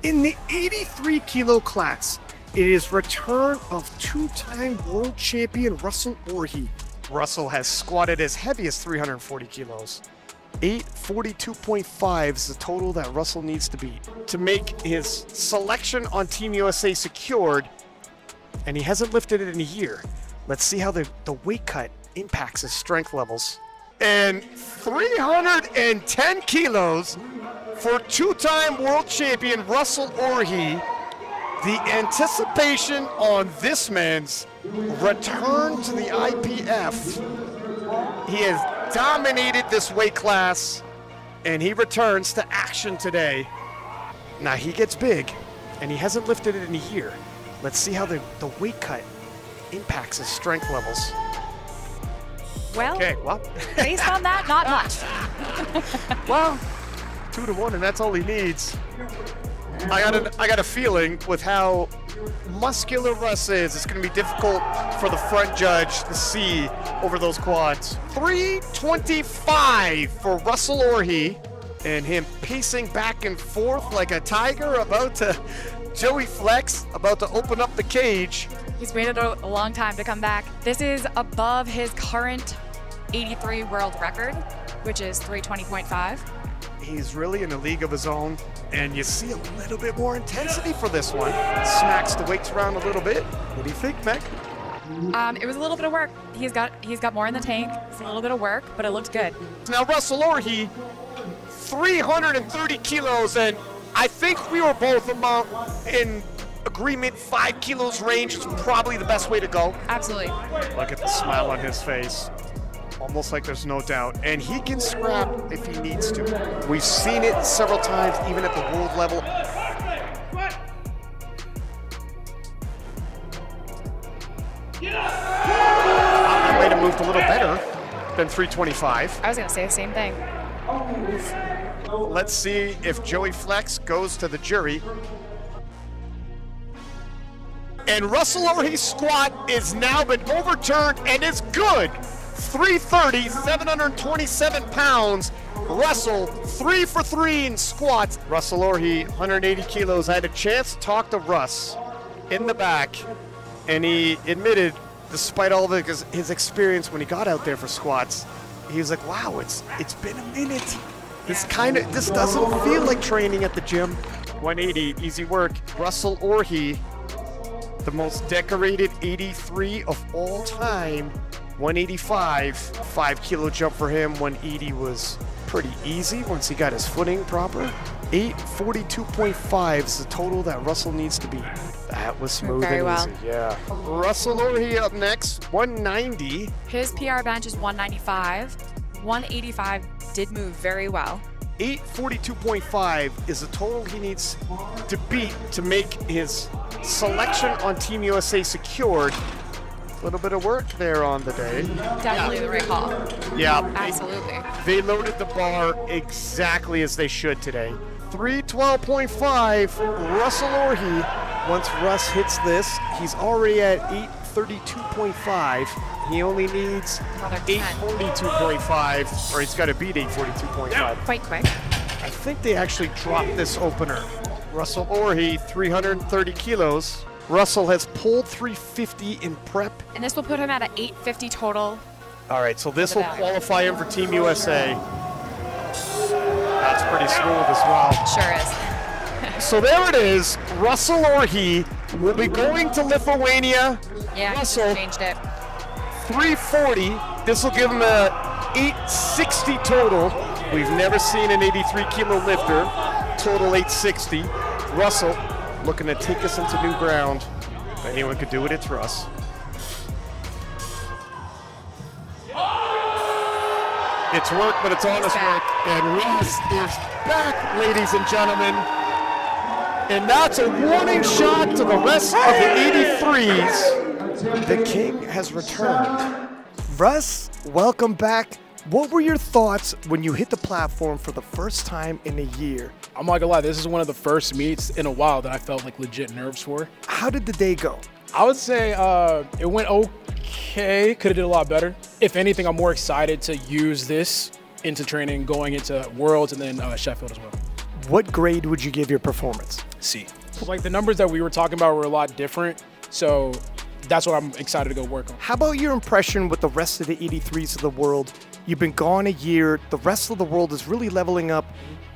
In the 83 kilo class, it is return of two-time world champion Russel Orhii. Russel has squatted as heavy as 340 kilos. 842.5 is the total that Russel needs to beat to make his selection on Team USA secured, and he hasn't lifted it in a year. Let's see how the weight cut impacts his strength levels. And 310 kilos for two-time world champion Russel Orhii. The anticipation on this man's return to the IPF. He has dominated this weight class, and he returns to action today. Now he gets big, and he hasn't lifted it in a year. Let's see how the weight cut impacts his strength levels. Well, well. Based on that, not much. Well, 2-1, and that's all he needs. I got a feeling with how muscular Russ is, it's going to be difficult for the front judge to see over those quads. 325 for Russel Orhii, and him pacing back and forth like a tiger about to Joey Flex, about to open up the cage. He's waited a long time to come back. This is above his current 83 world record, which is 320.5. He's really in a league of his own, and you see a little bit more intensity for this one. Smacks the weights around a little bit. What do you think, Meg? It was a little bit of work. He's got more in the tank. It's a little bit of work, but it looked good. Now Russel Orhii, 330 kilos, and I think we were both in agreement 5 kilos range is probably the best way to go. Absolutely. Look at the smile on his face. Almost like there's no doubt. And he can scrap if he needs to. We've seen it several times, even at the world level. I might have moved a little better than 325. I was going to say the same thing. Let's see if Joey Flex goes to the jury. And Russel Orhii's squat is now been overturned and is good. 330, 727 pounds. Russel, 3 for 3 in squats. Russel Orhii, 180 kilos. I had a chance to talk to Russ in the back, and he admitted, despite all of his experience when he got out there for squats, he was like, wow, it's been a minute. This doesn't feel like training at the gym. 180, easy work. Russel Orhii, the most decorated 83 of all time. 185, 5 kilo jump for him. 180 was pretty easy once he got his footing proper. 842.5 is the total that Russel needs to beat. That was smooth Very and well. easy. Yeah. Russel Orhii up next, 190. His PR bench is 195. 185 did move very well. 842.5 is the total he needs to beat to make his selection on Team USA secured. A little bit of work there on the day. Definitely the right call. Yeah. Absolutely. They loaded the bar exactly as they should today. 312.5, Russel Orhii. Once Russ hits this, he's already at 832.5. He only needs 842.5, or he's got to beat 842.5. Quite quick. I think they actually dropped this opener. Russel Orhii, 330 kilos. Russel has pulled 350 in prep. And this will put him at an 850 total. All right, so this will qualify him for Team USA. That's pretty smooth as well. Sure is. So there it is. Russel Orhii will be going to Lithuania. Yeah, Russel, he changed it. 340. This will give him a 860 total. We've never seen an 83 kilo lifter. Total 860. Russel looking to take us into new ground. If anyone could do it, it's Russ. It's work, but it's honest work. And Russ is back, ladies and gentlemen. And that's a warning shot to the rest of the 83s. The king has returned. Russ, welcome back. What were your thoughts when you hit the platform for the first time in a year? I'm not gonna lie, this is one of the first meets in a while that I felt like legit nerves for. How did the day go? I would say it went okay, could have did a lot better. If anything, I'm more excited to use this into training, going into Worlds and then Sheffield as well. What grade would you give your performance? see. Like the numbers that we were talking about were a lot different, so that's what I'm excited to go work on. How about your impression with the rest of the 83s of the world? You've been gone a year. The rest of the world is really leveling up.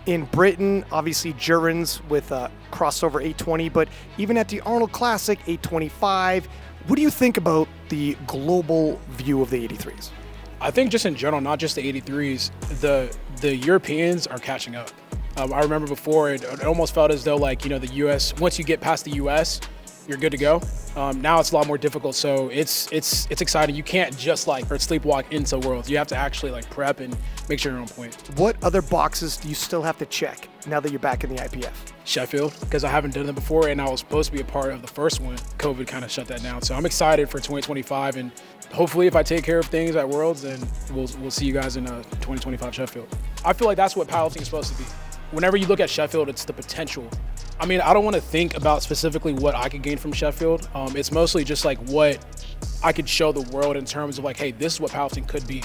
In Britain, obviously, Gerans with a crossover 820, but even at the Arnold Classic, 825. What do you think about the global view of the 83s? I think just in general, not just the 83s, the Europeans are catching up. I remember before, it almost felt as though like, the US, once you get past the US, you're good to go. Now it's a lot more difficult, so it's exciting. You can't just sleepwalk into Worlds. You have to actually prep and make sure you're on point. What other boxes do you still have to check now that you're back in the IPF? Sheffield, because I haven't done it before, and I was supposed to be a part of the first one. COVID kind of shut that down, so I'm excited for 2025, and hopefully if I take care of things at Worlds, then we'll see you guys in 2025 Sheffield. I feel like that's what powerlifting is supposed to be. Whenever you look at Sheffield, it's the potential. I mean, I don't want to think about specifically what I could gain from Sheffield. It's mostly just what I could show the world in terms of hey, this is what powerlifting could be.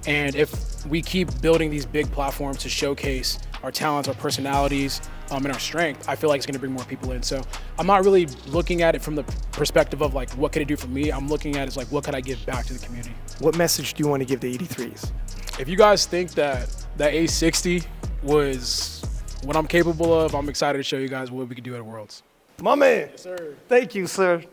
And if we keep building these big platforms to showcase our talents, our personalities, and our strength, I feel like it's going to bring more people in. So I'm not really looking at it from the perspective of what could it do for me. I'm looking at it as what could I give back to the community. What message do you want to give the 83s? If you guys think that A60 was what I'm capable of, I'm excited to show you guys what we can do at Worlds. My man. Yes, sir. Thank you, sir.